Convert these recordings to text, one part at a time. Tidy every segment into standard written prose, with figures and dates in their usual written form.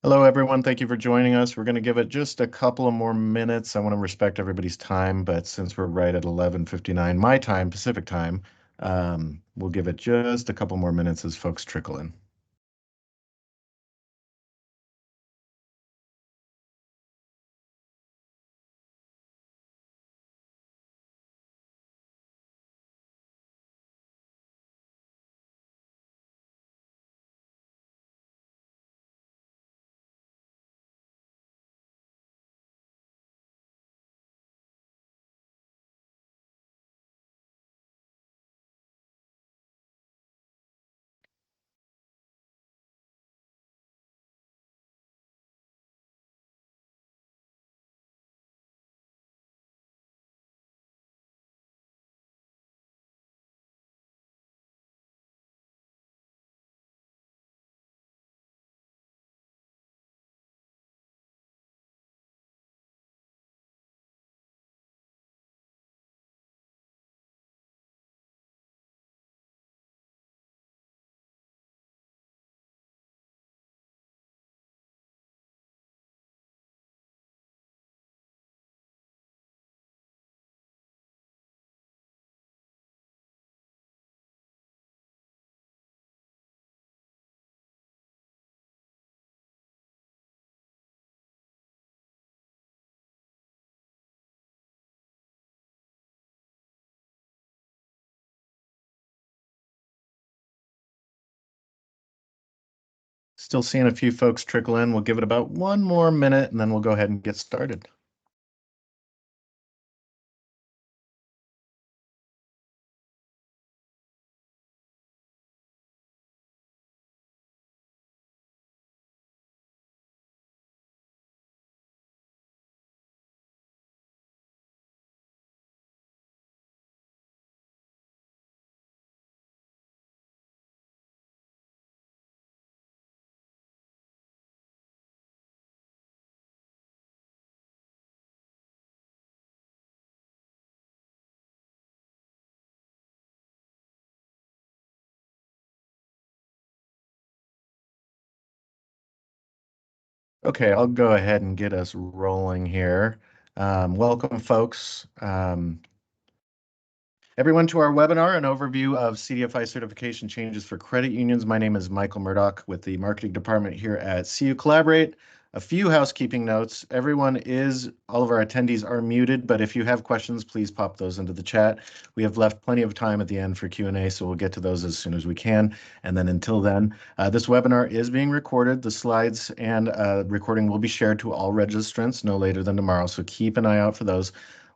Hello, everyone. Thank you for joining us. We're going to give it just a couple of more minutes. I want to respect everybody's time, but since we're right at 11:59 my time, Pacific time, we'll give it just a couple more minutes as folks trickle in. Still seeing a few folks trickle in. We'll give it about one more minute and then we'll go ahead and get started. Okay, I'll go ahead and get us rolling here. Welcome, folks. Everyone to our webinar, an overview of CDFI certification changes for credit unions. My name is Michael Murdoch with the marketing department here at CUCollaborate. A few housekeeping notes. All of our attendees are muted, but if you have questions, please pop those into the chat. We have left plenty of time at the end for Q&A, so we'll get to those as soon as we can. And then until then, this webinar is being recorded. The slides and recording will be shared to all registrants no later than tomorrow, so keep an eye out for those.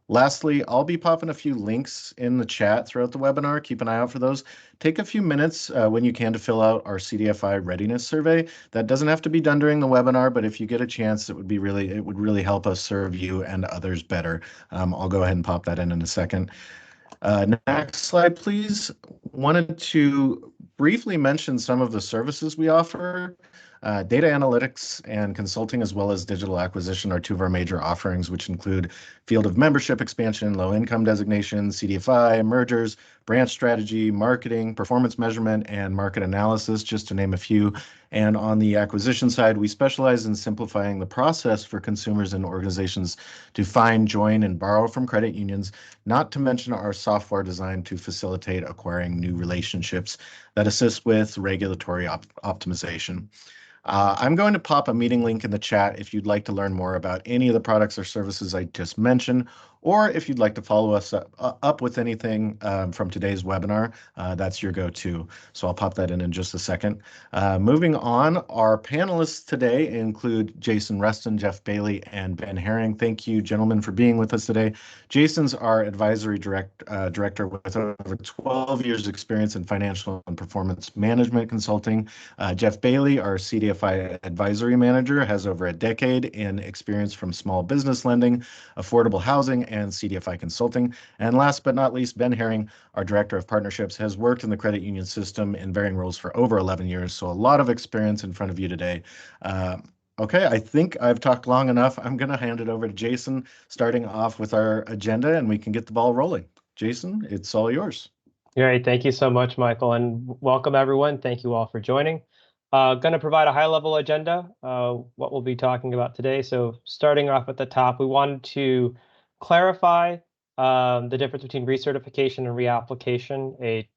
Lastly, I'll be popping a few links in the chat throughout the webinar. Keep an eye out for those. Take a few minutes when you can to fill out our CDFI readiness survey. That doesn't have to be done during the webinar, but if you get a chance, it would really help us serve you and others better. I'll go ahead and pop that in a second. Next slide, please. Wanted to briefly mention some of the services we offer. Data analytics and consulting, as well as digital acquisition, are two of our major offerings, which include field of membership expansion, low income designation, CDFI, mergers, branch strategy, marketing, performance measurement, and market analysis, just to name a few. And on the acquisition side, we specialize in simplifying the process for consumers and organizations to find, join, and borrow from credit unions, not to mention our software designed to facilitate acquiring new relationships that assist with regulatory optimization. I'm going to pop a meeting link in the chat if you'd like to learn more about any of the products or services I just mentioned, or if you'd like to follow us up with anything from today's webinar, that's your go-to. So I'll pop that in just a second. Moving on, our panelists today include Jason Reston, Jeff Bailey, and Ben Herring. Thank you, gentlemen, for being with us today. Jason's our advisory director with over 12 years experience in financial and performance management consulting. Jeff Bailey, our CDFI advisory manager, has over a decade in experience from small business lending, affordable housing, and CDFI consulting. And last but not least, Ben Herring, our director of partnerships, has worked in the credit union system in varying roles for over 11 years. So a lot of experience in front of you today. Okay, I think I've talked long enough. I'm going to hand it over to Jason, starting off with our agenda, and we can get the ball rolling. Jason, it's all yours. Great. Thank you so much, Michael, and welcome everyone. Thank you all for joining. Going to provide a high-level agenda, what we'll be talking about today. So starting off at the top, we wanted to clarify the difference between recertification and reapplication, a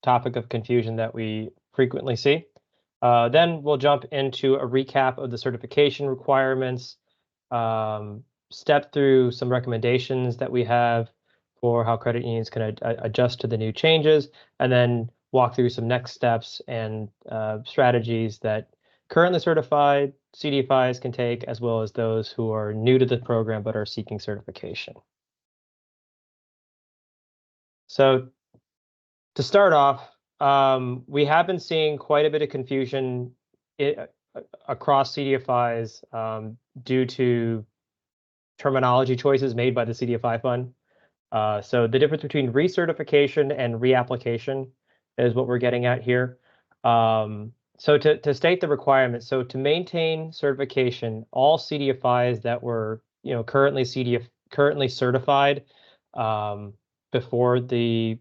topic of confusion that we frequently see. Then we'll jump into a recap of the certification requirements, step through some recommendations that we have for how credit unions can adjust to the new changes, and then walk through some next steps and strategies that currently certified CDFIs can take, as well as those who are new to the program but are seeking certification. So to start off, we have been seeing quite a bit of confusion across CDFIs due to terminology choices made by the CDFI fund. So the difference between recertification and reapplication is what we're getting at here. So to state the requirements, so to maintain certification, all CDFIs that were currently certified before the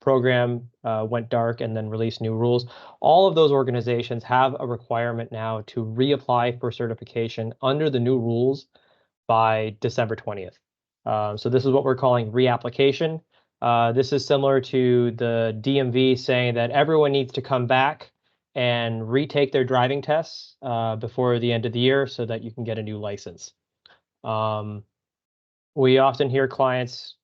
program went dark and then released new rules, all of those organizations have a requirement now to reapply for certification under the new rules by December 20th. So this is what we're calling reapplication. This is similar to the DMV saying that everyone needs to come back and retake their driving tests before the end of the year so that you can get a new license. We often hear clients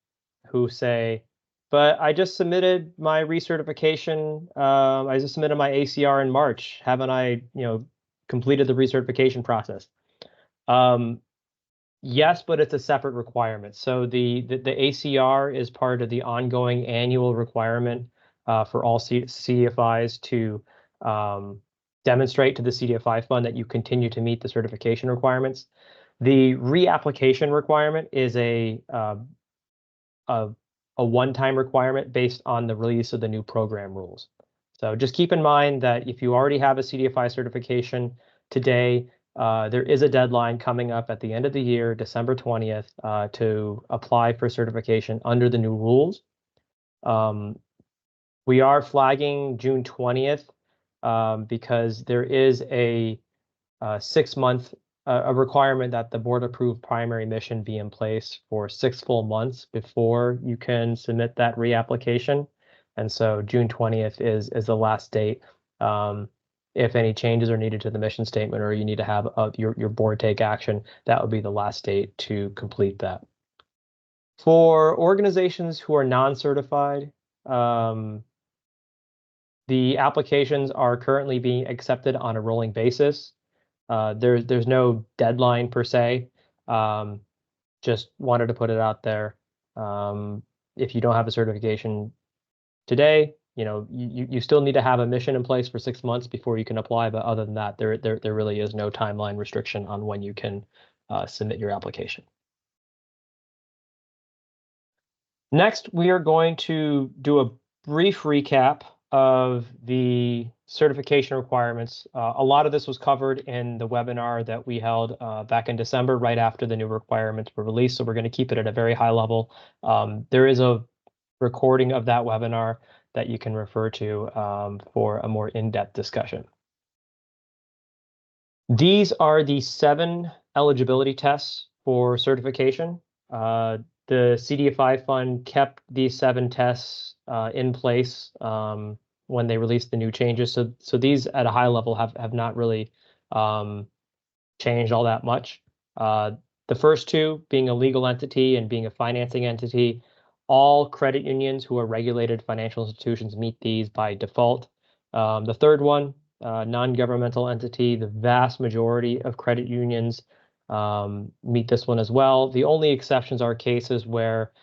who say, but I just submitted my recertification. I just submitted my ACR in March. Haven't I, completed the recertification process? Yes, but it's a separate requirement. So the ACR is part of the ongoing annual requirement for all CDFIs to demonstrate to the CDFI fund that you continue to meet the certification requirements. The reapplication requirement is a one-time requirement based on the release of the new program rules. So just keep in mind that if you already have a CDFI certification today, there is a deadline coming up at the end of the year, December 20th, to apply for certification under the new rules. We are flagging June 20th because there is a 6-month requirement that the board-approved primary mission be in place for 6 full months before you can submit that reapplication. And so June 20th is the last date. If any changes are needed to the mission statement or you need to have your board take action, that would be the last date to complete that. For organizations who are non-certified, the applications are currently being accepted on a rolling basis. There's no deadline per se. Just wanted to put it out there. If you don't have a certification today, you still need to have a mission in place for 6 months before you can apply. But other than that, there really is no timeline restriction on when you can submit your application. Next, we are going to do a brief recap of the certification requirements. A lot of this was covered in the webinar that we held back in December, right after the new requirements were released. So we're going to keep it at a very high level. There is a recording of that webinar that you can refer to for a more in-depth discussion. These are the 7 eligibility tests for certification. The CDFI fund kept these 7 tests in place when they released the new changes. So these at a high level have not really changed all that much. The first 2 being a legal entity and being a financing entity, all credit unions who are regulated financial institutions meet these by default. The third one, non-governmental entity, the vast majority of credit unions meet this one as well. The only exceptions are cases where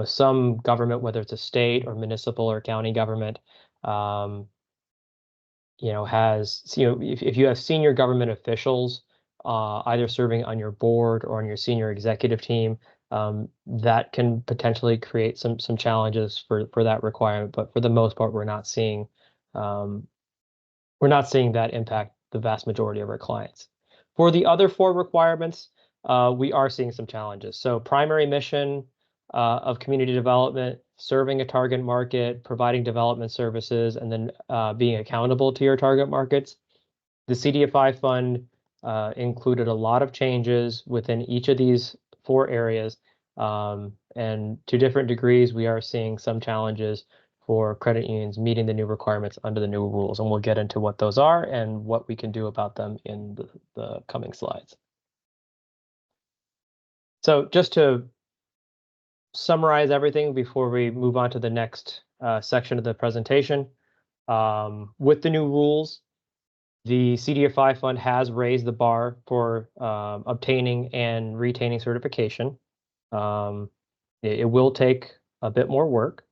some government, whether it's a state or municipal or county government, has, if you have senior government officials either serving on your board or on your senior executive team, that can potentially create some challenges for that requirement. But for the most part, we're not seeing that impact the vast majority of our clients. For the other 4 requirements, we are seeing some challenges. So primary mission, of community development, serving a target market, providing development services, and then being accountable to your target markets. The CDFI fund included a lot of changes within each of these 4 areas. And to different degrees, we are seeing some challenges for credit unions meeting the new requirements under the new rules. And we'll get into what those are and what we can do about them in the coming slides. So just to summarize everything before we move on to the next section of the presentation, with the new rules, the CDFI fund has raised the bar for obtaining and retaining certification. It will take a bit more work.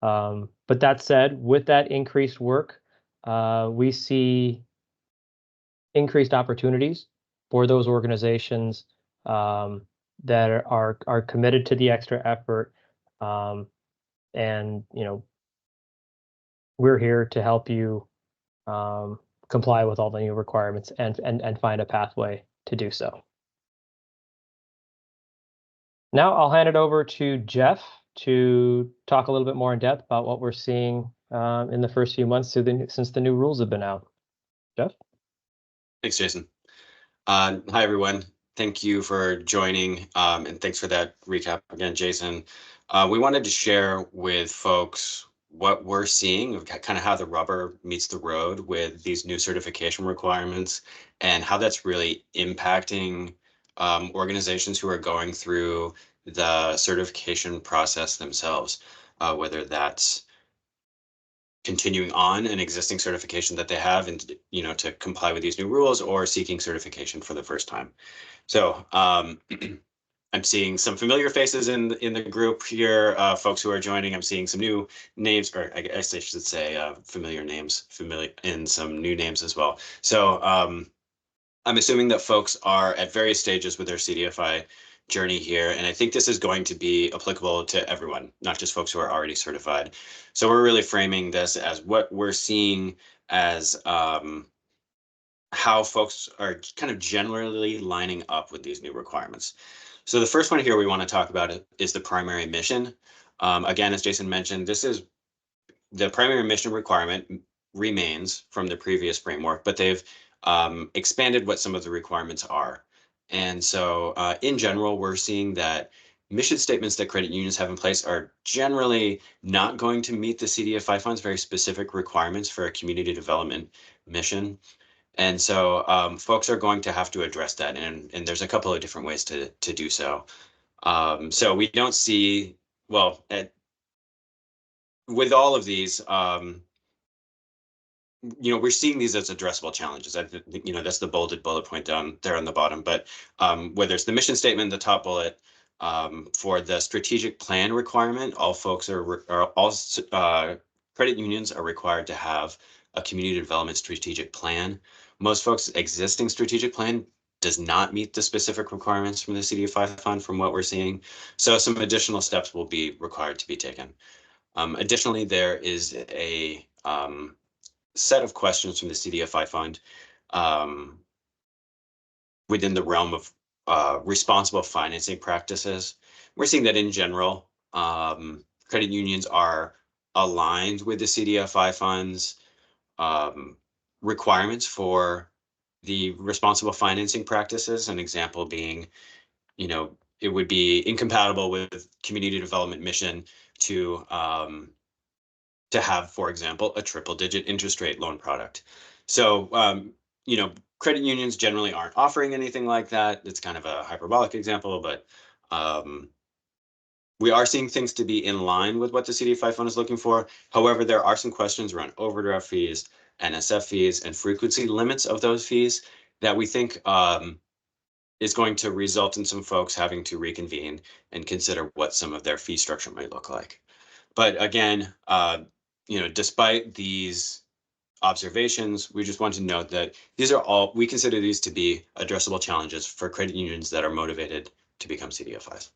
But that said, with that increased work, we see increased opportunities for those organizations that are committed to the extra effort. And we're here to help you comply with all the new requirements and find a pathway to do so. Now I'll hand it over to Jeff to talk a little bit more in depth about what we're seeing in the first few months since the new rules have been out. Jeff? Thanks, Jason. Hi, everyone. Thank you for joining, and thanks for that recap again, Jason. We wanted to share with folks what we're seeing, kind of how the rubber meets the road with these new certification requirements and how that's really impacting organizations who are going through the certification process themselves, whether that's continuing on an existing certification that they have and to comply with these new rules, or seeking certification for the first time. So I'm seeing some familiar faces in the group here, folks who are joining. I'm seeing some new names, or I guess I should say familiar names, and some new names as well. So I'm assuming that folks are at various stages with their CDFI journey here, and I think this is going to be applicable to everyone, not just folks who are already certified. So we're really framing this as what we're seeing as how folks are kind of generally lining up with these new requirements. So the first one here we want to talk about is the primary mission. Again, as Jason mentioned, this is the primary mission requirement remains from the previous framework, but they've expanded what some of the requirements are. And so in general, we're seeing that mission statements that credit unions have in place are generally not going to meet the CDFI fund's very specific requirements for a community development mission. And so folks are going to have to address that. And there's a couple of different ways to do so. So we don't see, well, with all of these, we're seeing these as addressable challenges. That's the bolded bullet point down there on the bottom. But whether it's the mission statement, the top bullet, for the strategic plan requirement, all folks credit unions are required to have a community development strategic plan. Most folks' existing strategic plan does not meet the specific requirements from the CDFI fund from what we're seeing. So some additional steps will be required to be taken. Additionally, there is a set of questions from the CDFI fund within the realm of responsible financing practices. We're seeing that in general, credit unions are aligned with the CDFI fund's requirements for the responsible financing practices. An example being, it would be incompatible with community development mission to have, for example, a triple-digit interest rate loan product. So, credit unions generally aren't offering anything like that. It's kind of a hyperbolic example, but we are seeing things to be in line with what the CDFI fund is looking for. However, there are some questions around overdraft fees, NSF fees, and frequency limits of those fees that we think is going to result in some folks having to reconvene and consider what some of their fee structure might look like. But again, despite these observations, we just want to note that we consider these to be addressable challenges for credit unions that are motivated to become CDFIs.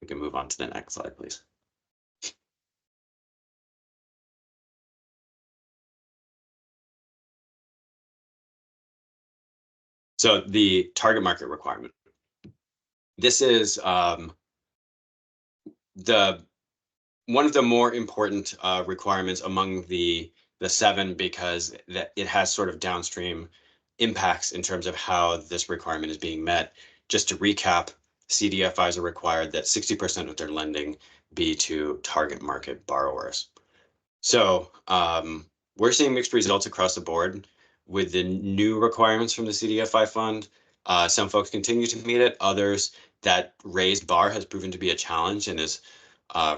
We can move on to the next slide, please. So the target market requirement. this is one of the more important requirements among the 7, because that it has sort of downstream impacts in terms of how this requirement is being met. Just to recap, CDFIs are required that 60% of their lending be to target market borrowers. So we're seeing mixed results across the board with the new requirements from the CDFI fund. Some folks continue to meet it. Others, that raised bar has proven to be a challenge and is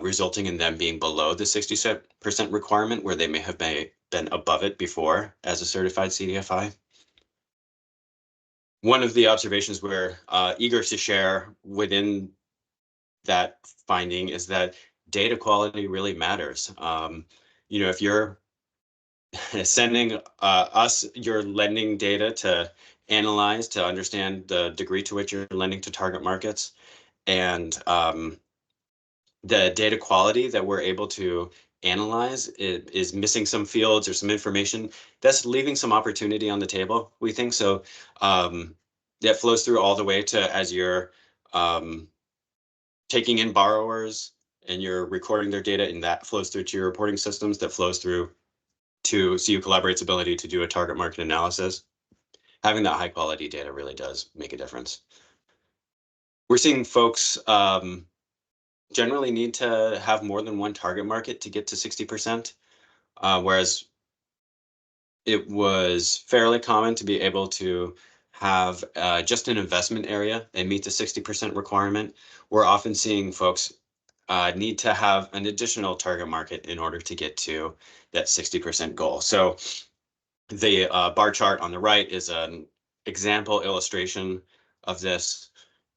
resulting in them being below the 60% requirement, where they may have been above it before as a certified CDFI. One of the observations we're eager to share within that finding is that data quality really matters. If you're sending us your lending data to analyze, to understand the degree to which you're lending to target markets, and the data quality that we're able to analyze is missing some fields or some information, that's leaving some opportunity on the table, we think. So that flows through all the way to, as you're taking in borrowers and you're recording their data, and that flows through to your reporting systems, that flows through to CUCollaborate's ability to do a target market analysis. Having that high quality data really does make a difference. We're seeing folks generally need to have more than one target market to get to 60%, whereas it was fairly common to be able to have just an investment area and meet the 60% requirement. We're often seeing folks need to have an additional target market in order to get to that 60% goal. So the bar chart on the right is an example illustration of this.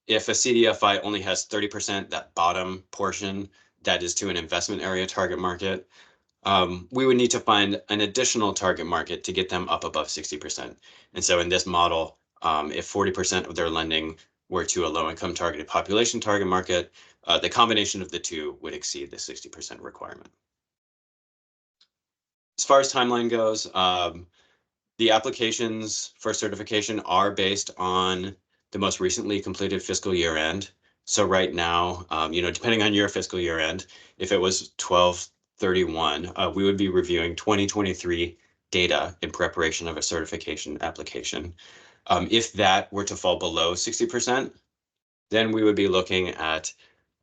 If a CDFI only has 30%, that bottom portion, that is to an investment area target market, we would need to find an additional target market to get them up above 60%. And so in this model, if 40% of their lending were to a low-income targeted population target market, the combination of the two would exceed the 60% requirement. As far as timeline goes, the applications for certification are based on the most recently completed fiscal year end. So right now, depending on your fiscal year end, if it was 12/31, we would be reviewing 2023 data in preparation of a certification application. If that were to fall below 60%, then we would be looking at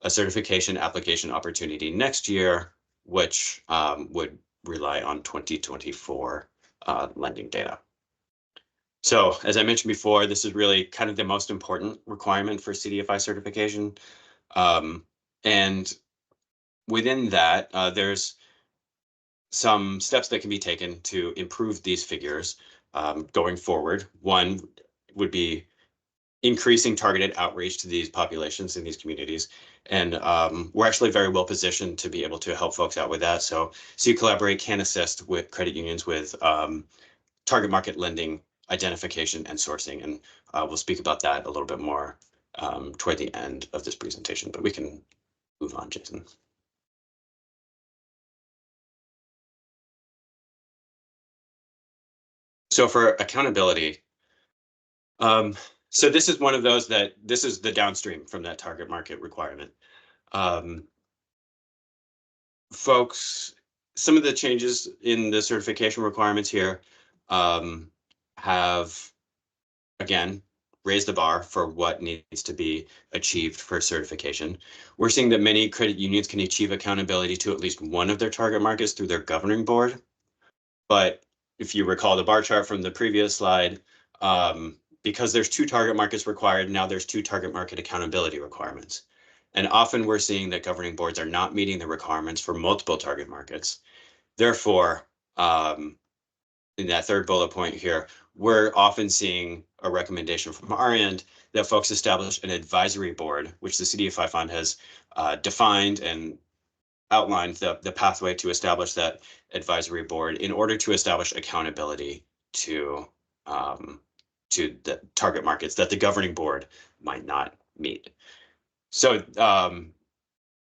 a certification application opportunity next year, which would rely on 2024 lending data. So as I mentioned before, this is really kind of the most important requirement for CDFI certification. And within that, there's some steps that can be taken to improve these figures going forward. One would be increasing targeted outreach to these populations in these communities. And we're actually very well positioned to be able to help folks out with that. So CUCollaborate can assist with credit unions with target market lending identification and sourcing. And we'll speak about that a little bit more toward the end of this presentation, but we can move on, Jason. So for accountability, so this is one of those that this is the downstream from that target market requirement. Folks, some of the changes in the certification requirements here have, again, raised the bar for what needs to be achieved for certification. We're seeing that many credit unions can achieve accountability to at least one of their target markets through their governing board. But if you recall the bar chart from the previous slide, because there's 2 target markets required, now there's 2 target market accountability requirements. And often we're seeing that governing boards are not meeting the requirements for multiple target markets. Therefore, in that third bullet point here, we're often seeing a recommendation from our end that folks establish an advisory board, which the CDFI fund has defined and outlined the pathway to establish that advisory board in order to establish accountability to the target markets that the governing board might not meet. So,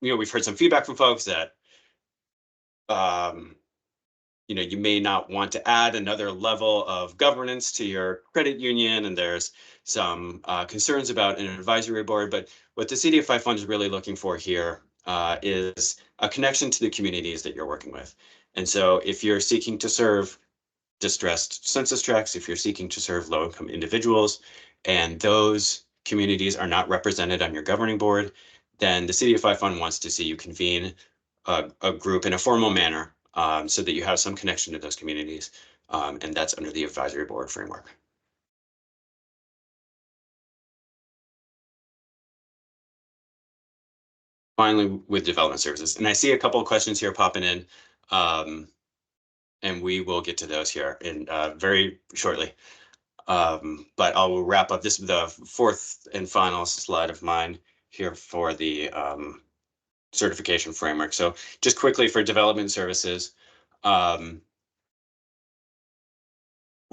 we've heard some feedback from folks that you may not want to add another level of governance to your credit union, and there's some concerns about an advisory board. But what the CDFI fund is really looking for here is a connection to the communities that you're working with. And so if you're seeking to serve distressed census tracts, if you're seeking to serve low-income individuals, and those communities are not represented on your governing board, then the CDFI fund wants to see you convene a group in a formal manner so that you have some connection to those communities, and that's under the advisory board framework. Finally, with development services, and I see a couple of questions here popping in, and we will get to those here in very shortly. But I'll wrap up this, the fourth and final slide of mine here for the certification framework. So just quickly for development services, we're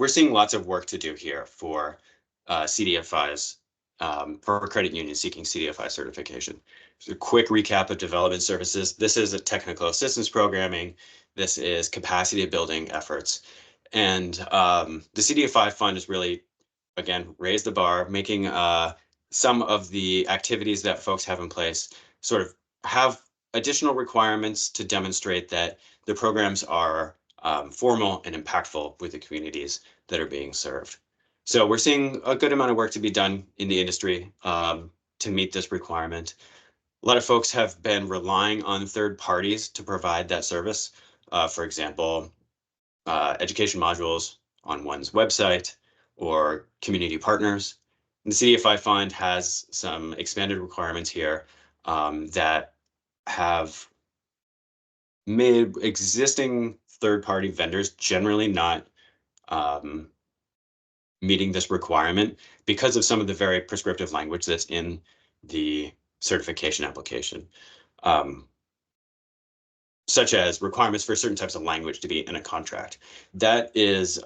seeing lots of work to do here for CDFIs, for credit unions seeking CDFI certification. So a quick recap of development services. This is a technical assistance programming. This is capacity building efforts. And the CDFI fund is really, again, raise the bar, making some of the activities that folks have in place sort of have additional requirements to demonstrate that the programs are formal and impactful with the communities that are being served. So we're seeing a good amount of work to be done in the industry to meet this requirement. A lot of folks have been relying on third parties to provide that service. For example, education modules on one's website or community partners. And the CDFI fund has some expanded requirements here that have made existing third-party vendors generally not meeting this requirement because of some of the very prescriptive language that's in the certification application, such as requirements for certain types of language to be in a contract. That is,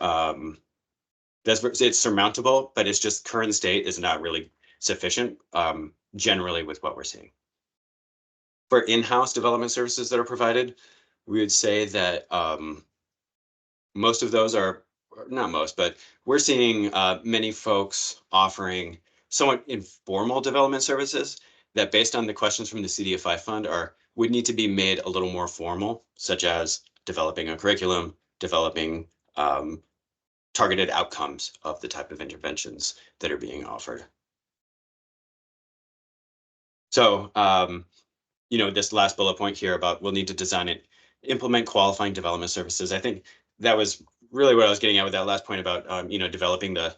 it's surmountable, but it's just current state is not really sufficient generally with what we're seeing. For in-house development services that are provided, we would say that most of those are, not most, but we're seeing many folks offering somewhat informal development services that, based on the questions from the CDFI fund, would need to be made a little more formal, such as developing a curriculum, developing targeted outcomes of the type of interventions that are being offered. So, this last bullet point here about we'll need to design it, implement qualifying development services. I think that was really what I was getting at with that last point about, developing the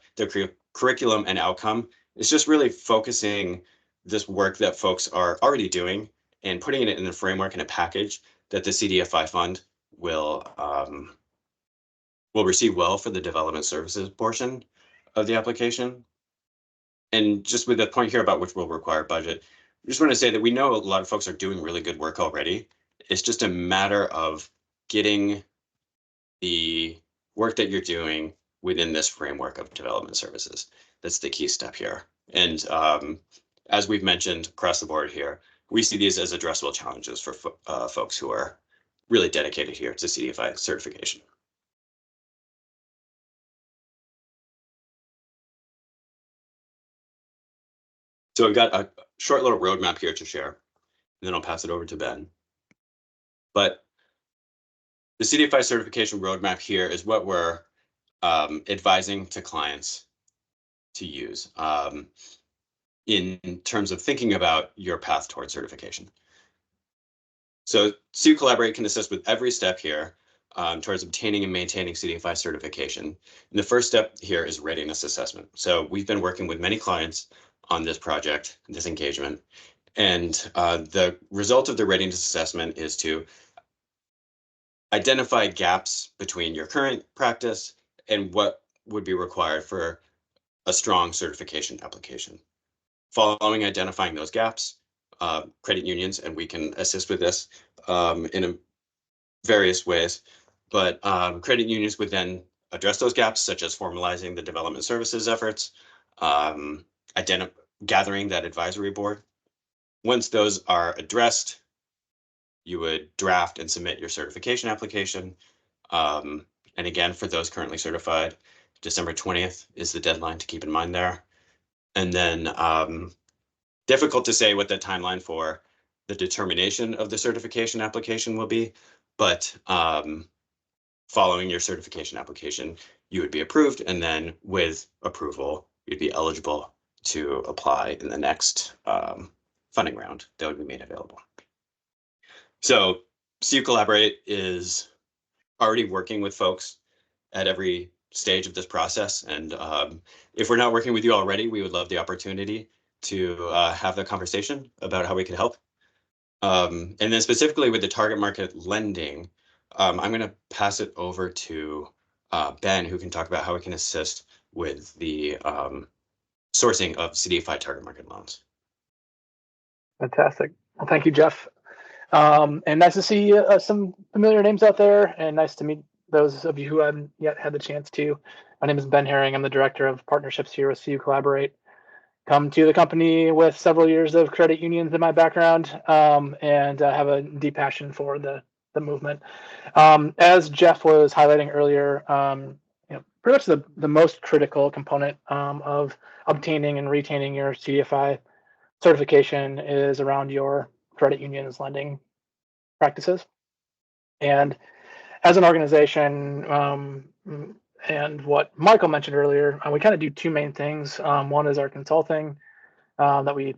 curriculum and outcome. It's just really focusing this work that folks are already doing and putting it in a framework and a package that the CDFI fund will receive well for the development services portion of the application. And just with the point here about which will require budget, I just want to say that we know a lot of folks are doing really good work already. It's just a matter of getting the work that you're doing within this framework of development services. That's the key step here. And as we've mentioned across the board here, we see these as addressable challenges for folks who are really dedicated here to CDFI certification. So I've got a short little roadmap here to share, and then I'll pass it over to Ben. But the CDFI certification roadmap here is what we're advising to clients to use in terms of thinking about your path towards certification. So CUCollaborate can assist with every step here towards obtaining and maintaining CDFI certification. And the first step here is readiness assessment. So we've been working with many clients on this project, this engagement, and the result of the readiness assessment is to identify gaps between your current practice and what would be required for a strong certification application. Following identifying those gaps, credit unions, and we can assist with this in various ways, but credit unions would then address those gaps, such as formalizing the development services efforts, gathering that advisory board. Once those are addressed, you would draft and submit your certification application. And again, for those currently certified, December 20th is the deadline to keep in mind there. And then difficult to say what the timeline for the determination of the certification application will be, but following your certification application, you would be approved, and then with approval, you'd be eligible to apply in the next funding round that would be made available. So CUCollaborate is already working with folks at every stage of this process. And if we're not working with you already, we would love the opportunity to have the conversation about how we can help. And then specifically with the target market lending, I'm going to pass it over to Ben, who can talk about how we can assist with the sourcing of CDFI target market loans. Fantastic. Well, thank you, Jeff. And nice to see some familiar names out there, and nice to meet those of you who haven't yet had the chance to. My name is Ben Herring. I'm the Director of Partnerships here with CUCollaborate. Come to the company with several years of credit unions in my background, and have a deep passion for the movement. As Jeff was highlighting earlier, pretty much the most critical component of obtaining and retaining your CDFI certification is around your credit union's lending practices. And as an organization, and what Michael mentioned earlier, we kind of do two main things. One is our consulting that we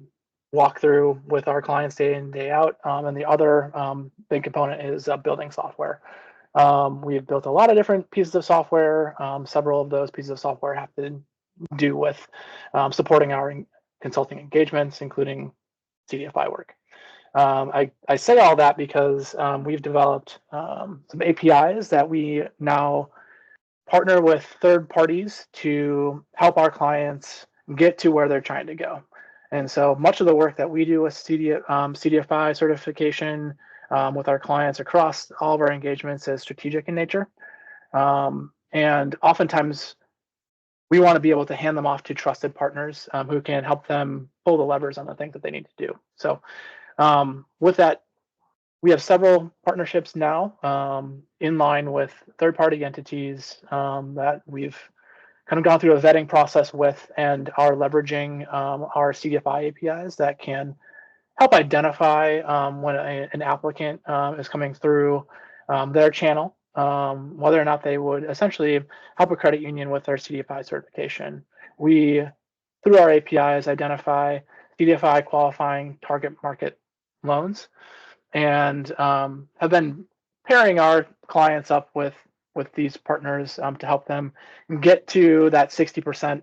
walk through with our clients day in, day out. And the other big component is building software. We've built a lot of different pieces of software. Several of those pieces of software have to do with supporting our consulting engagements, including CDFI work. I say all that because we've developed some APIs that we now partner with third parties to help our clients get to where they're trying to go. And so much of the work that we do with CDFI certification with our clients across all of our engagements is strategic in nature. And oftentimes we want to be able to hand them off to trusted partners who can help them pull the levers on the things that they need to do. So with that, we have several partnerships now in line with third-party entities that we've kind of gone through a vetting process with and are leveraging our CDFI APIs that can help identify when an applicant is coming through their channel, whether or not they would essentially help a credit union with their CDFI certification. We, through our APIs, identify CDFI qualifying target market loans, and have been pairing our clients up with these partners to help them get to that 60%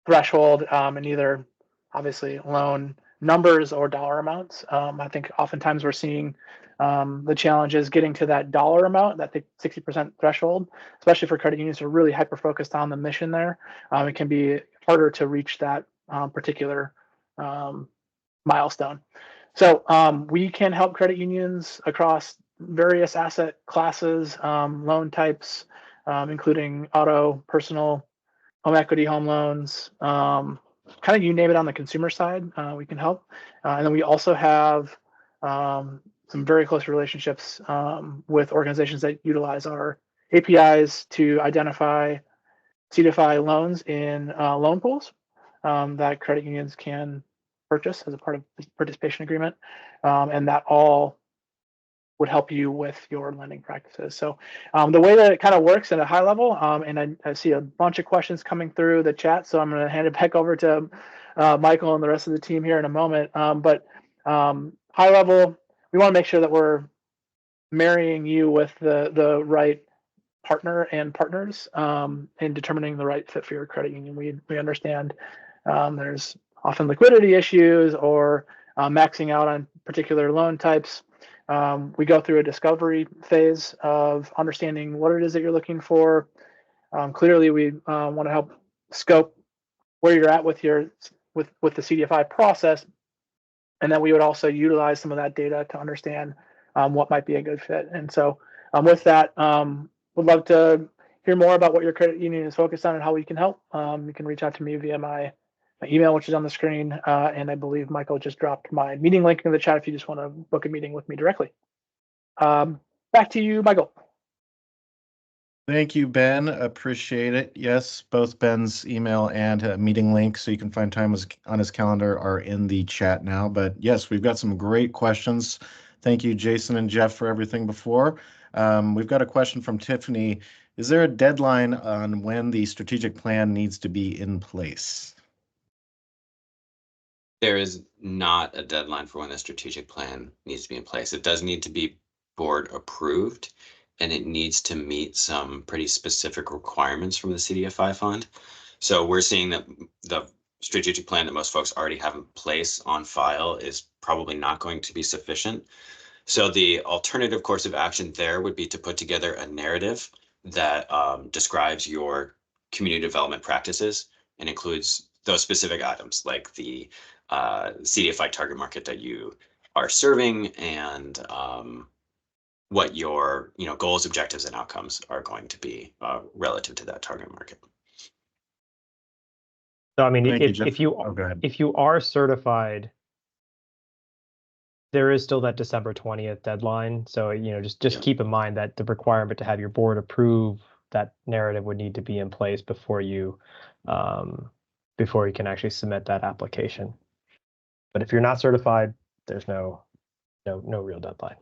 threshold in either obviously loan numbers or dollar amounts. I think oftentimes we're seeing the challenge is getting to that dollar amount, that 60% threshold, especially for credit unions who are really hyper-focused on the mission there. It can be harder to reach that particular milestone. So we can help credit unions across various asset classes, loan types, including auto, personal, home equity, home loans, kind of you name it on the consumer side, we can help. And then we also have some very close relationships with organizations that utilize our APIs to identify CDFI loans in loan pools that credit unions can purchase as a part of the participation agreement, and that all would help you with your lending practices. So the way that it kind of works at a high level, and I see a bunch of questions coming through the chat, so I'm going to hand it back over to Michael and the rest of the team here in a moment. But high level, we want to make sure that we're marrying you with the right partner and partners in determining the right fit for your credit union. We understand there's often liquidity issues or maxing out on particular loan types. We go through a discovery phase of understanding what it is that you're looking for. Clearly, we want to help scope where you're at with the CDFI process, and then we would also utilize some of that data to understand what might be a good fit. And so with that, would love to hear more about what your credit union is focused on and how we can help. You can reach out to me via my email, which is on the screen, and I believe Michael just dropped my meeting link in the chat if you just want to book a meeting with me directly. Back to you, Michael. Thank you, Ben. Appreciate it. Yes, both Ben's email and meeting link, so you can find time on his calendar, are in the chat now. But yes, we've got some great questions. Thank you, Jason and Jeff, for everything before. We've got a question from Tiffany. Is there a deadline on when the strategic plan needs to be in place? There is not a deadline for when the strategic plan needs to be in place. It does need to be board approved, and it needs to meet some pretty specific requirements from the CDFI fund. So we're seeing that the strategic plan that most folks already have in place on file is probably not going to be sufficient. So the alternative course of action there would be to put together a narrative that describes your community development practices and includes those specific items like the CDFI target market that you are serving and what your goals, objectives, and outcomes are going to be relative to that target market. So I mean, Thank you, if Jeff. you Oh, go ahead. if you are certified, there is still that December 20th deadline. So just Yeah. keep in mind that the requirement to have your board approve that narrative would need to be in place before you can actually submit that application. But if you're not certified, there's no real deadline.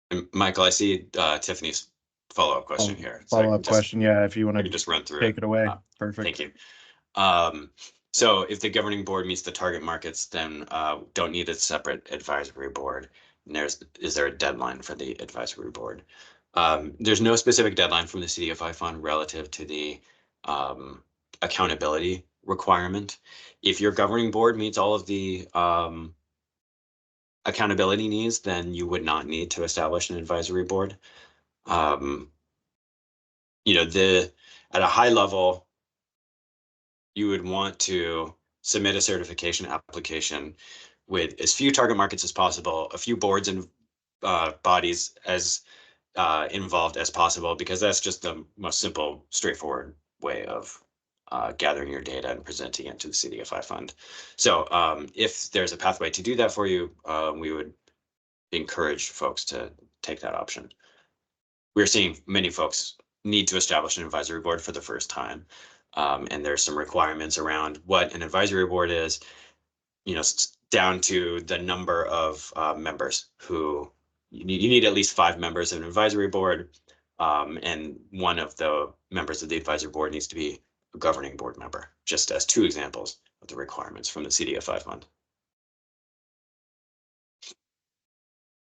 And Michael, I see Tiffany's follow-up question here. So Follow-up question, yeah, if you want I to can just run through take it away. Perfect. Thank you. So if the governing board meets the target markets, then don't need a separate advisory board. And is there a deadline for the advisory board? There's no specific deadline from the CDFI fund relative to the accountability requirement. If your governing board meets all of the accountability needs, then you would not need to establish an advisory board. At a high level, you would want to submit a certification application with as few target markets as possible, a few boards and bodies as involved as possible, because that's just the most simple, straightforward way of gathering your data and presenting it to the CDFI fund. So if there's a pathway to do that for you, we would encourage folks to take that option. We're seeing many folks need to establish an advisory board for the first time. And there's some requirements around what an advisory board is, down to the number of members who you need at least 5 members of an advisory board. And one of the members of the advisory board needs to be a governing board member, just as 2 examples of the requirements from the CDFI fund.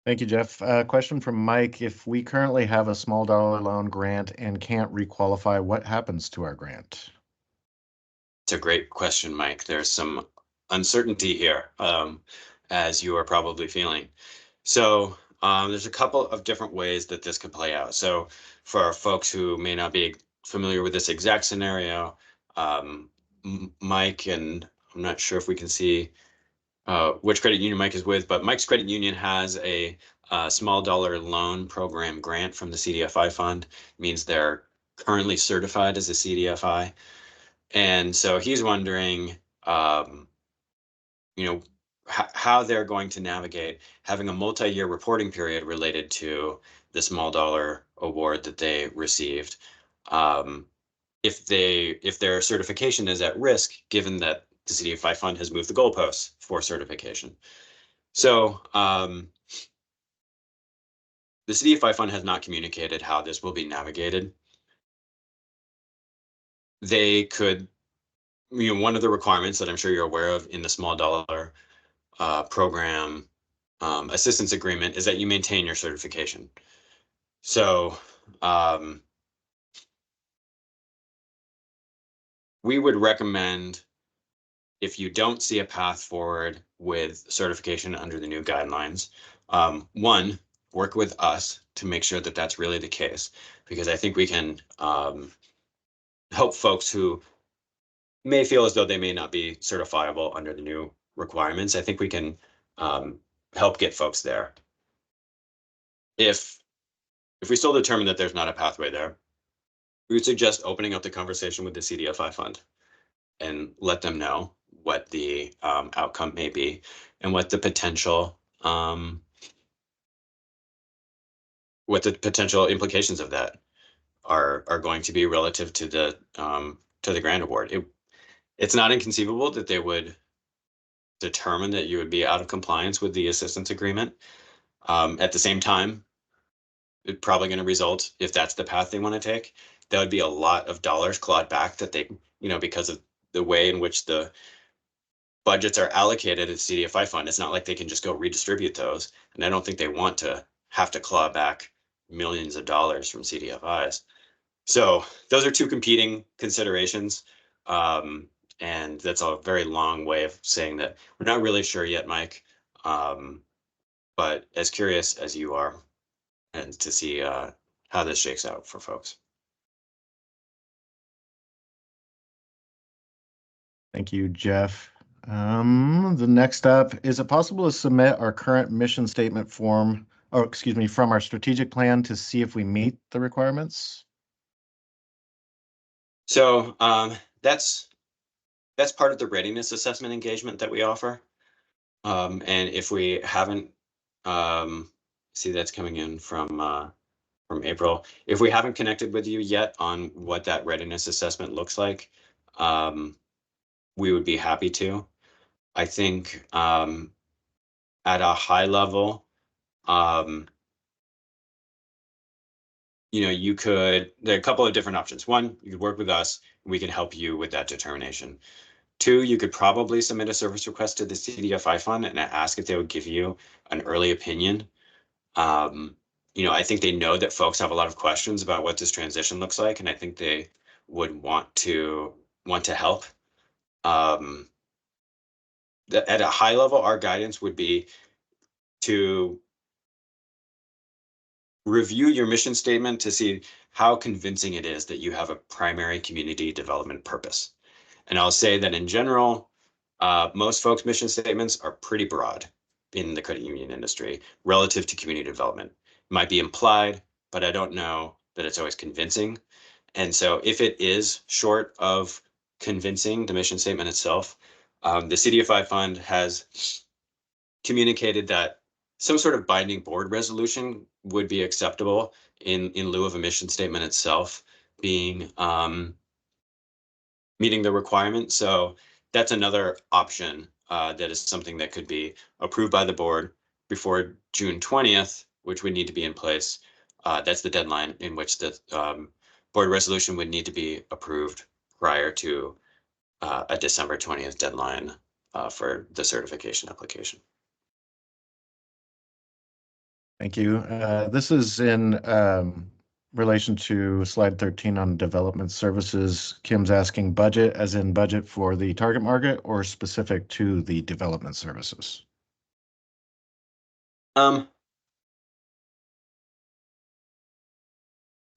Thank you, Jeff. Question from Mike. If we currently have a small dollar loan grant and can't requalify, what happens to our grant? It's a great question, Mike. There's some uncertainty here, as you are probably feeling. So there's a couple of different ways that this could play out. So for our folks who may not be familiar with this exact scenario, Mike, and I'm not sure if we can see which credit union Mike is with, but Mike's credit union has a small dollar loan program grant from the CDFI fund. It means they're currently certified as a CDFI. And so he's wondering, how they're going to navigate having a multi-year reporting period related to the small dollar award that they received. If their certification is at risk, given that the CDFI fund has moved the goalposts for certification. So the CDFI fund has not communicated how this will be navigated. They could, one of the requirements that I'm sure you're aware of in the small dollar program assistance agreement is that you maintain your certification. So we would recommend, if you don't see a path forward with certification under the new guidelines, one, work with us to make sure that that's really the case, because I think we can help folks who may feel as though they may not be certifiable under the new requirements. I think we can help get folks there. If we still determine that there's not a pathway there, we would suggest opening up the conversation with the CDFI fund and let them know what the outcome may be and what the potential implications of that are going to be relative to the grant award. It's not inconceivable that they would determine that you would be out of compliance with the assistance agreement. At the same time, it's probably going to result, if that's the path they want to take, that would be a lot of dollars clawed back that they, because of the way in which the budgets are allocated at CDFI fund. It's not like they can just go redistribute those. And I don't think they want to have to claw back millions of dollars from CDFIs. So those are two competing considerations. And that's a very long way of saying that we're not really sure yet, Mike. But as curious as you are, and to see how this shakes out for folks. Thank you, Jeff. The next up, is it possible to submit our current mission statement form, or excuse me, from our strategic plan to see if we meet the requirements? So that's part of the readiness assessment engagement that we offer. And if we haven't, see that's coming in from April. If we haven't connected with you yet on what that readiness assessment looks like, we would be happy to. I think at a high level, there are a couple of different options. One, you could work with us, and we can help you with that determination. Two, you could probably submit a service request to the CDFI fund and ask if they would give you an early opinion. I think they know that folks have a lot of questions about what this transition looks like, and I think they would want to help. At a high level, our guidance would be to review your mission statement to see how convincing it is that you have a primary community development purpose. And I'll say that in general, most folks' mission statements are pretty broad in the credit union industry relative to community development. It might be implied, but I don't know that it's always convincing. And so if it is short of convincing, the mission statement itself, the CDFI fund has communicated that some sort of binding board resolution would be acceptable in lieu of a mission statement itself being meeting the requirement. So that's another option that is something that could be approved by the board before June 20th, which would need to be in place. That's the deadline in which the board resolution would need to be approved prior to a December 20th deadline for the certification application. Thank you. This is in relation to slide 13 on development services. Kim's asking budget as in budget for the target market or specific to the development services?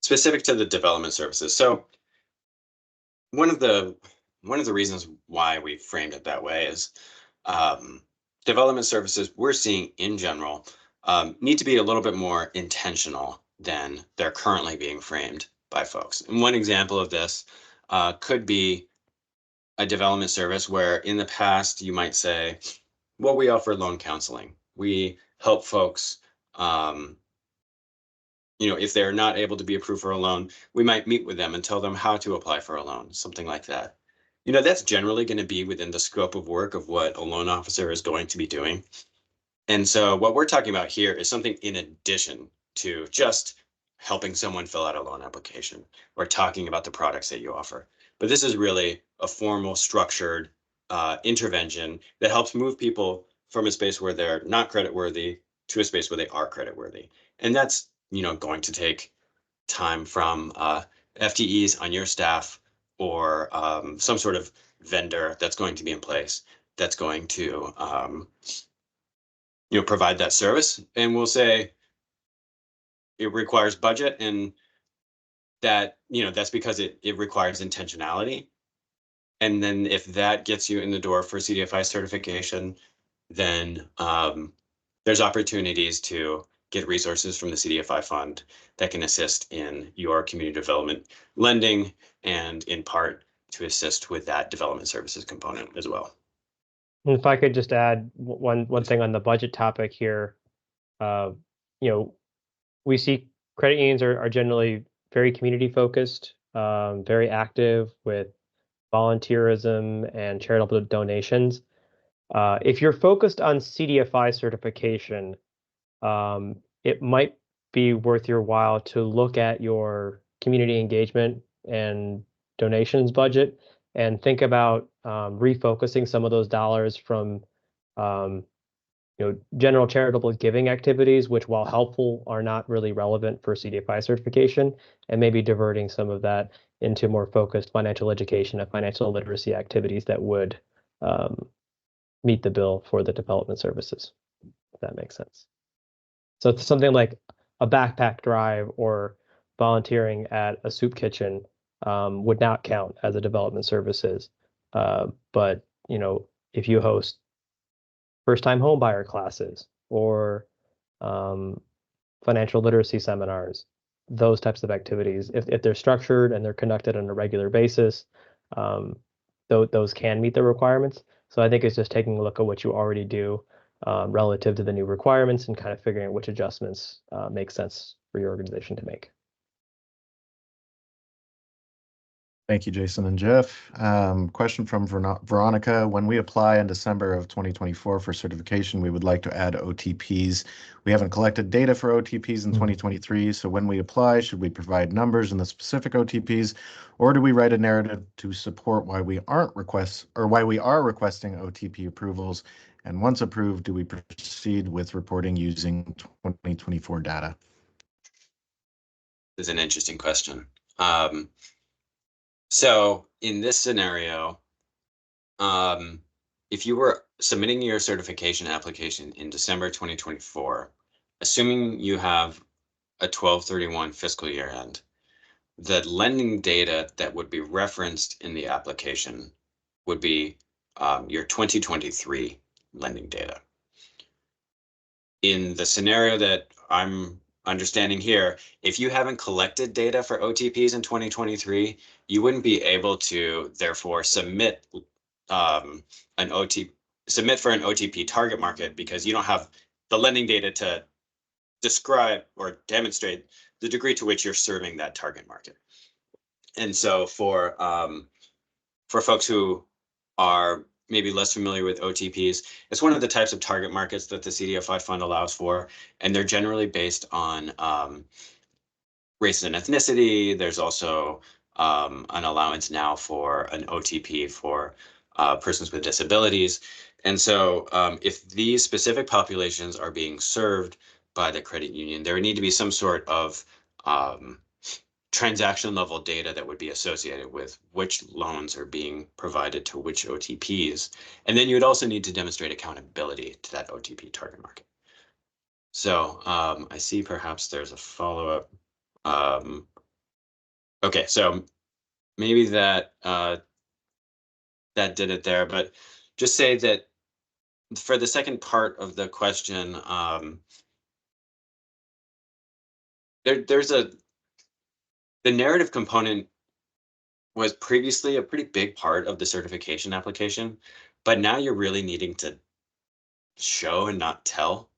Specific to the development services. So one of the reasons why we framed it that way is development services we're seeing in general need to be a little bit more intentional than they're currently being framed by folks. And one example of this could be a development service where in the past you might say, well, we offer loan counseling. We help folks, if they're not able to be approved for a loan, we might meet with them and tell them how to apply for a loan, something like that. That's generally going to be within the scope of work of what a loan officer is going to be doing. And so what we're talking about here is something in addition to just helping someone fill out a loan application or talking about the products that you offer. But this is really a formal, structured intervention that helps move people from a space where they're not creditworthy to a space where they are creditworthy. And that's, going to take time from FTEs on your staff or some sort of vendor that's going to be in place that's going to provide that service. And we'll say it requires budget, and that that's because it requires intentionality. And then if that gets you in the door for CDFI certification, then there's opportunities to get resources from the CDFI fund that can assist in your community development lending and in part to assist with that development services component as well. And if I could just add one thing on the budget topic here, we see credit unions are generally very community focused, very active with volunteerism and charitable donations. If you're focused on CDFI certification, it might be worth your while to look at your community engagement and donations budget and think about refocusing some of those dollars from general charitable giving activities, which while helpful are not really relevant for CDFI certification, and maybe diverting some of that into more focused financial education and financial literacy activities that would meet the bill for the development services, if that makes sense. So it's something like a backpack drive or volunteering at a soup kitchen would not count as a development services. But if you host first-time homebuyer classes or financial literacy seminars, those types of activities, if they're structured and they're conducted on a regular basis, those can meet the requirements. So I think it's just taking a look at what you already do relative to the new requirements and kind of figuring out which adjustments make sense for your organization to make. Thank you, Jason and Jeff. Question from Veronica. When we apply in December of 2024 for certification, we would like to add OTPs. We haven't collected data for OTPs in 2023, so when we apply, should we provide numbers in the specific OTPs, or do we write a narrative to support why we are requesting OTP approvals? And once approved, do we proceed with reporting using 2024 data? This is an interesting question. So in this scenario, if you were submitting your certification application in December 2024, assuming you have a 12/31 fiscal year end, the lending data that would be referenced in the application would be your 2023 lending data. In the scenario that I'm understanding here, if you haven't collected data for OTPs in 2023, you wouldn't be able to therefore submit for an OTP target market because you don't have the lending data to describe or demonstrate the degree to which you're serving that target market. And so for folks who are maybe less familiar with OTPs, it's one of the types of target markets that the CDFI fund allows for, and they're generally based on race and ethnicity. There's also an allowance now for an OTP for persons with disabilities. And so if these specific populations are being served by the credit union, there would need to be some sort of transaction level data that would be associated with which loans are being provided to which OTPs. And then you would also need to demonstrate accountability to that OTP target market. So I see perhaps there's a follow-up. Okay, so maybe that did it there, but just say that for the second part of the question, the narrative component was previously a pretty big part of the certification application, but now you're really needing to show and not tell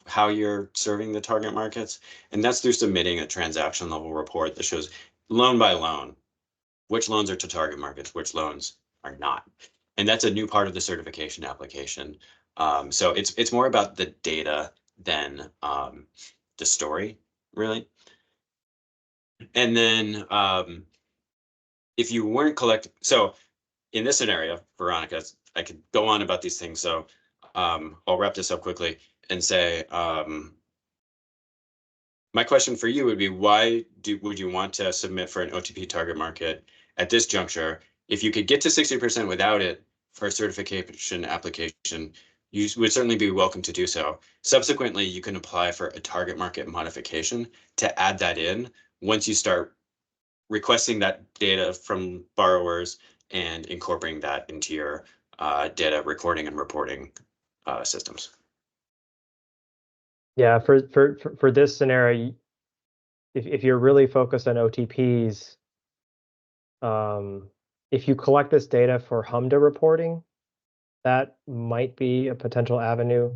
how you're serving the target markets. And that's through submitting a transaction level report that shows loan by loan, which loans are to target markets, which loans are not. And that's a new part of the certification application. So it's more about the data than the story, really. And then if you weren't collecting, so in this scenario, Veronica, I could go on about these things. So I'll wrap this up quickly and say, my question for you would be, why would you want to submit for an OTP target market at this juncture? If you could get to 60% without it for a certification application, you would certainly be welcome to do so. Subsequently, you can apply for a target market modification to add that in once you start requesting that data from borrowers and incorporating that into your data recording and reporting systems. Yeah, for this scenario, if you're really focused on OTPs, if you collect this data for HMDA reporting, that might be a potential avenue,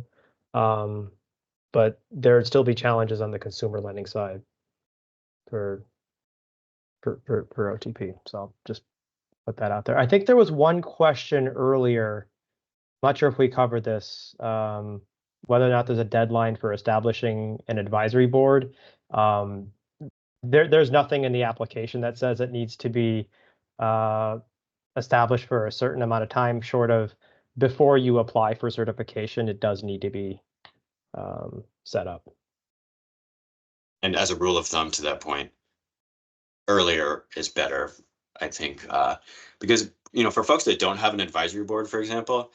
but there'd still be challenges on the consumer lending side for for OTP. So I'll just put that out there. I think there was one question earlier. Not sure if we covered this, whether or not there's a deadline for establishing an advisory board. There's nothing in the application that says it needs to be established for a certain amount of time, short of before you apply for certification, it does need to be set up. And as a rule of thumb, to that point, earlier is better, I think, because for folks that don't have an advisory board, for example,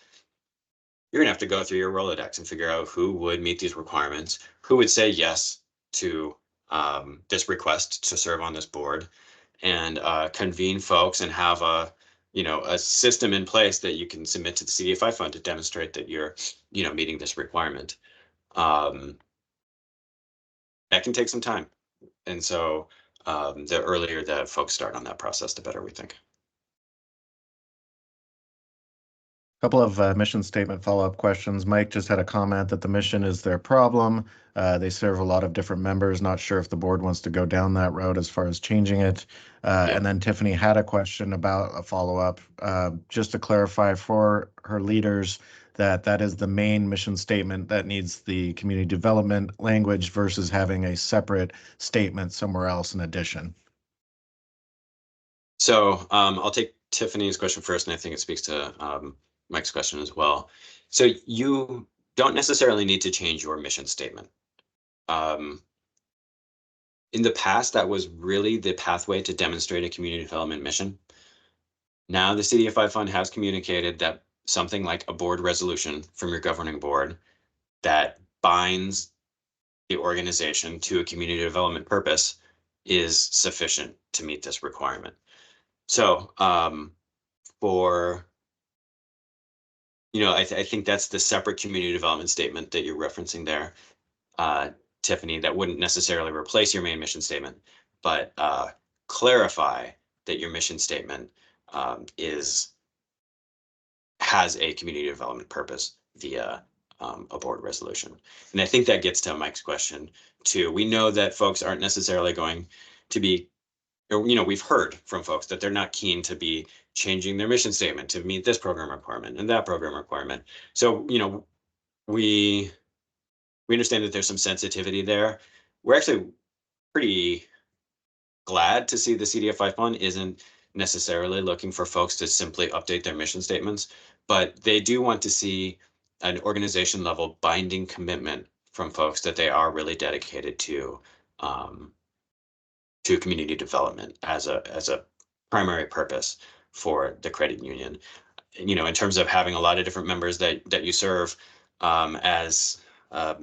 you're gonna have to go through your Rolodex and figure out who would meet these requirements, who would say yes to this request to serve on this board, and convene folks and have a system in place that you can submit to the CDFI fund to demonstrate that you're meeting this requirement. That can take some time, and so the earlier that folks start on that process, the better, we think. Couple of mission statement follow-up questions. Mike just had a comment that the mission is their problem. They serve a lot of different members. Not sure if the board wants to go down that road as far as changing it. And then Tiffany had a question about a follow-up. Just to clarify for her leaders that that is the main mission statement that needs the community development language versus having a separate statement somewhere else in addition. So I'll take Tiffany's question first, and I think it speaks to Mike's question as well. So you don't necessarily need to change your mission statement. In the past, that was really the pathway to demonstrate a community development mission. Now the CDFI fund has communicated that something like a board resolution from your governing board that binds the organization to a community development purpose is sufficient to meet this requirement. So for I think that's the separate community development statement that you're referencing there, Tiffany, that wouldn't necessarily replace your main mission statement, but clarify that your mission statement has a community development purpose via a board resolution. And I think that gets to Mike's question too. We know that folks aren't necessarily going to be, we've heard from folks that they're not keen to be changing their mission statement to meet this program requirement and that program requirement. So, we understand that there's some sensitivity there. We're actually pretty glad to see the CDFI fund isn't necessarily looking for folks to simply update their mission statements, but they do want to see an organization level binding commitment from folks that they are really dedicated to community development as a primary purpose for the credit union. In terms of having a lot of different members that you serve as a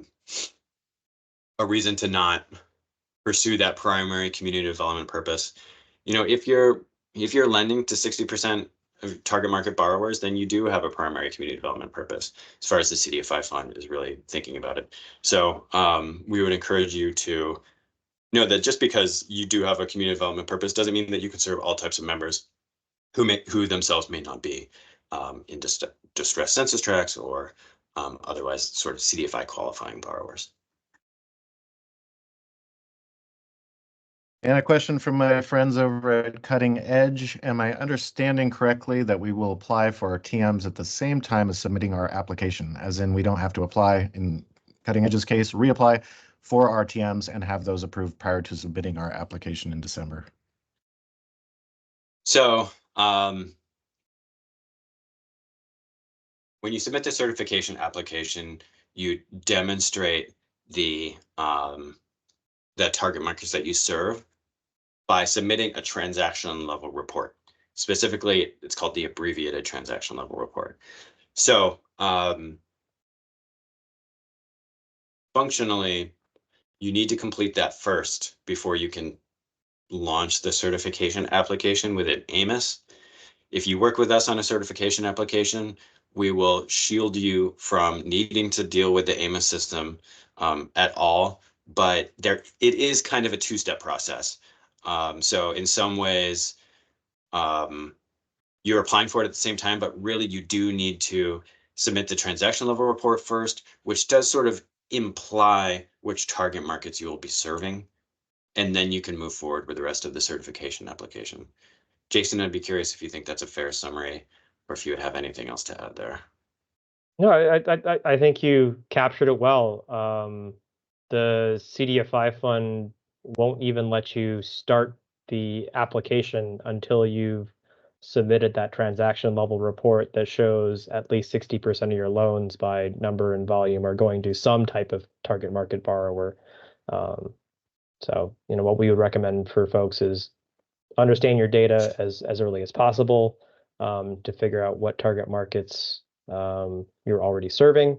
reason to not pursue that primary community development purpose. If you're lending to 60% of target market borrowers, then you do have a primary community development purpose as far as the CDFI fund is really thinking about it. So we would encourage you to know that just because you do have a community development purpose doesn't mean that you can serve all types of members who themselves may not be in distressed census tracts or otherwise sort of CDFI qualifying borrowers. And a question from my friends over at Cutting Edge. Am I understanding correctly that we will apply for our TMs at the same time as submitting our application? As in, we don't have to apply, in Cutting Edge's case, reapply for our TMs and have those approved prior to submitting our application in December? So when you submit the certification application, you demonstrate the target markets that you serve by submitting a transaction level report. Specifically, it's called the abbreviated transaction level report. So functionally, you need to complete that first before you can launch the certification application within AMIS. If you work with us on a certification application, we will shield you from needing to deal with the AMIS system at all, but it is kind of a two-step process. So in some ways, you're applying for it at the same time, but really you do need to submit the transaction level report first, which does sort of imply which target markets you will be serving. and then you can move forward with the rest of the certification application. Jason, I'd be curious if you think that's a fair summary, or if you would have anything else to add there. No, I think you captured it well. The CDFI fund won't even let you start the application until you've submitted that transaction level report that shows at least 60% of your loans by number and volume are going to some type of target market borrower. So, what we would recommend for folks is understand your data as early as possible, to figure out what target markets you're already serving.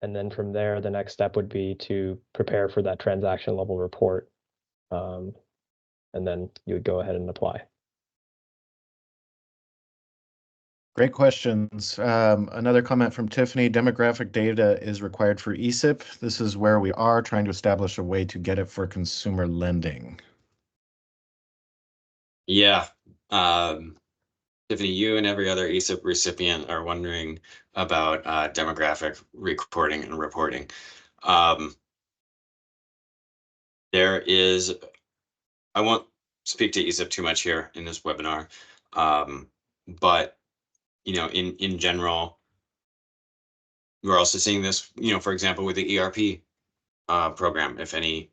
And then from there, the next step would be to prepare for that transaction level report. And then you would go ahead and apply. Great questions. Another comment from Tiffany: demographic data is required for ESIP. This is where we are trying to establish a way to get it for consumer lending. Yeah. Tiffany, you and every other ESIP recipient are wondering about demographic recording and reporting. There is, I won't speak to ESIP too much here in this webinar, but in general, we're also seeing this, for example, with the ERP program. If any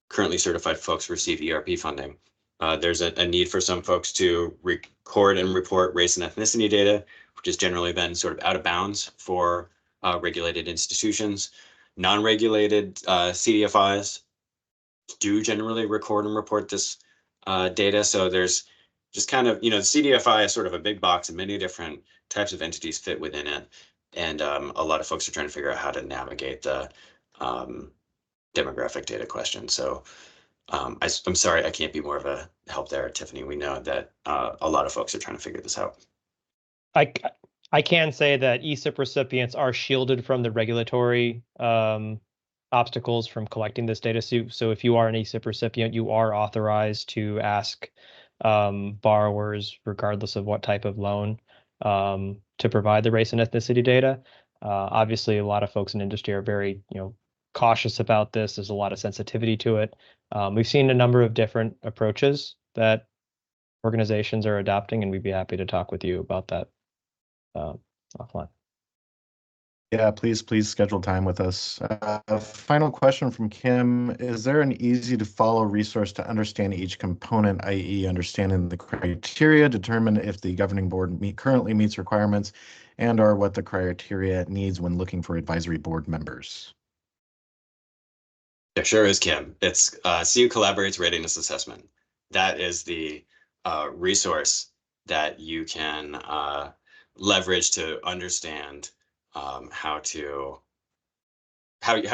currently certified folks receive ERP funding, there's a need for some folks to record and report race and ethnicity data, which has generally been sort of out of bounds for regulated institutions. Non-regulated CDFIs do generally record and report this data. So there's just kind of, the CDFI is sort of a big box, and many different types of entities fit within it. And a lot of folks are trying to figure out how to navigate the demographic data question. So I'm sorry, I can't be more of a help there, Tiffany. We know that a lot of folks are trying to figure this out. I can say that ESIP recipients are shielded from the regulatory obstacles from collecting this data. So if you are an ESIP recipient, you are authorized to ask borrowers, regardless of what type of loan, to provide the race and ethnicity data. Obviously, a lot of folks in industry are very, cautious about this. There's a lot of sensitivity to it. We've seen a number of different approaches that organizations are adopting, and we'd be happy to talk with you about that offline. Yeah, please schedule time with us. Final question from Kim: is there an easy to follow resource to understand each component, i.e. understanding the criteria, determine if the governing board currently meets requirements, and or what the criteria needs when looking for advisory board members? There sure is, Kim. It's CUCollaborate's readiness assessment. That is the resource that you can leverage to understand how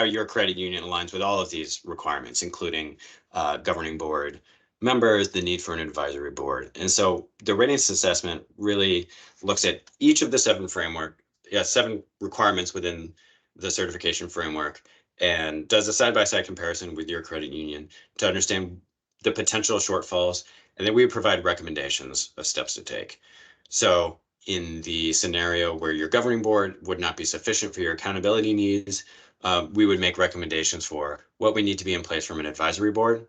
your credit union aligns with all of these requirements, including governing board members, the need for an advisory board. And so the readiness assessment really looks at each of the seven requirements within the certification framework, and does a side-by-side comparison with your credit union to understand the potential shortfalls, and then we provide recommendations of steps to take. So in the scenario where your governing board would not be sufficient for your accountability needs, we would make recommendations for what we need to be in place from an advisory board.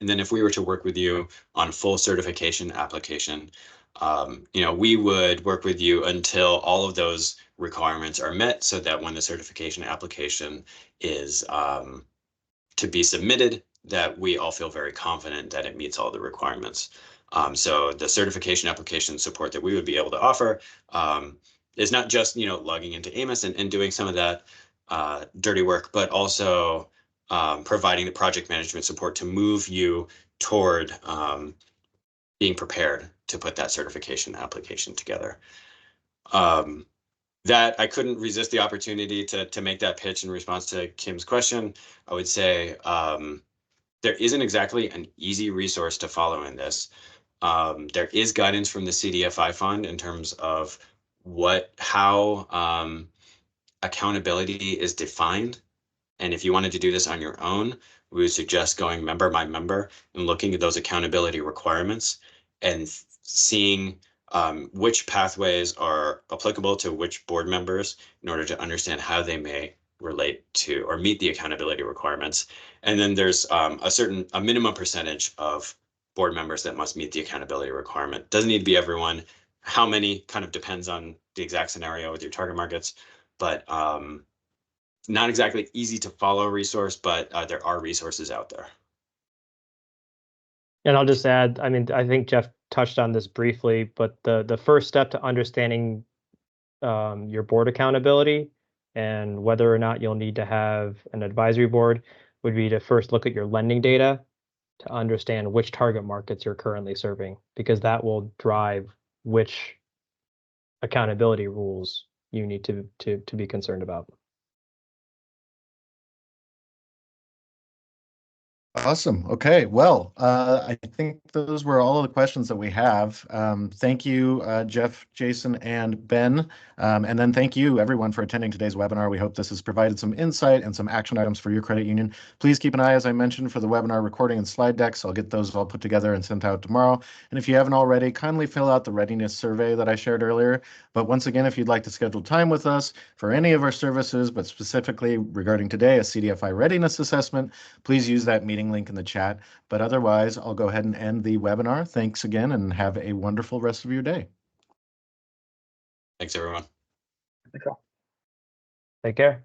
And then if we were to work with you on full certification application, we would work with you until all of those requirements are met, so that when the certification application is to be submitted, that we all feel very confident that it meets all the requirements. So the certification application support that we would be able to offer is not just logging into Amos and doing some of that dirty work, but also providing the project management support to move you toward being prepared to put that certification application together. That I couldn't resist the opportunity to make that pitch in response to Kim's question. I would say there isn't exactly an easy resource to follow in this. There is guidance from the CDFI fund in terms of how accountability is defined. And if you wanted to do this on your own, we would suggest going member by member and looking at those accountability requirements and seeing which pathways are applicable to which board members in order to understand how they may relate to or meet the accountability requirements. And then there's a minimum percentage of board members that must meet the accountability requirement. Doesn't need to be everyone. How many kind of depends on the exact scenario with your target markets, but not exactly easy to follow resource, but there are resources out there. And I'll just add, I mean, I think Jeff touched on this briefly, but the first step to understanding your board accountability and whether or not you'll need to have an advisory board would be to first look at your lending data to understand which target markets you're currently serving, because that will drive which accountability rules you need to be concerned about. Awesome. Okay. Well, I think those were all of the questions that we have. Thank you, Jeff, Jason, and Ben. And then thank you, everyone, for attending today's webinar. We hope this has provided some insight and some action items for your credit union. Please keep an eye, as I mentioned, for the webinar recording and slide decks. I'll get those all put together and sent out tomorrow. And if you haven't already, kindly fill out the readiness survey that I shared earlier. But once again, if you'd like to schedule time with us for any of our services, but specifically regarding today, a CDFI readiness assessment, please use that meeting link in the chat. But otherwise, I'll go ahead and end the webinar. Thanks again, and have a wonderful rest of your day. Thanks, everyone. Thanks all. Take care.